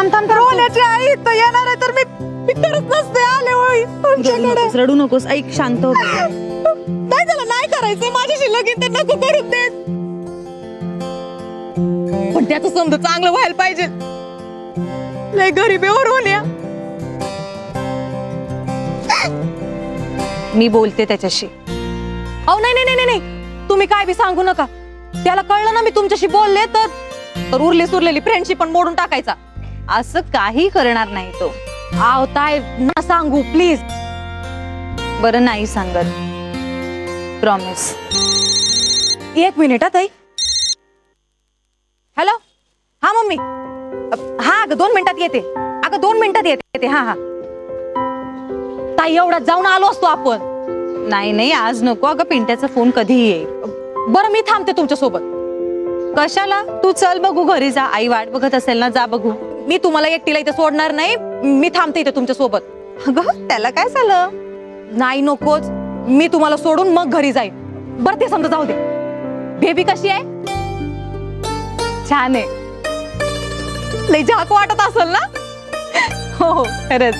रोल्याची आई तर येणार आहे तर मी करत नसते आले होई तुमच्याकडे. रडू नकोस, ऐक शांत हो. नाही झालं, नाही करायचंय माझ्याशी लगीन तर नको करू दे. पण त्याचं समज चांगलं व्हायला पाहिजे. लय गरीबीवर होण्या. मी बोलते त्याच्याशी. अहो नाही नाही नाही नाही, तुम्ही काय बी सांगू नका. त्याला कळलं ना मी तुमच्याशी बोलले तर उरली सुरलेली फ्रेंडशिप पण मोडून टाकायचा. असं काही करणार नाही तो. आव ताई ना सांगू प्लीज. बरं नाही सांगत, प्रॉमिस. 1 मिनिट ताई. हॅलो, हा मम्मी. हा अगं 2 मिनिटात येते. अगं 2 मिनिटात येते. हा हा ताई, एवढ्यात जाऊन आलो असतो आपण. नाही नाही आज नको अगं, पिंट्याचा फोन कधीही येईल. बरं मी थांबते तुमच्या सोबत. कशाला? तू चल बघू घरी जा, आई वाट बघत असेल ना, जा बघू. मी तुम्हाला एकटीला इथे सोडणार नाही. मी थांबते इथे तुमच्या सोबत. अगं त्याला काय झालं? नाही नकोच, मी तुम्हाला सोडून मग घरी जाईन. बरं ते समजा जाऊ दे. बेबी कशी आहे? छान आहे. लय झाक वाटत असेल ना? हो खरंच.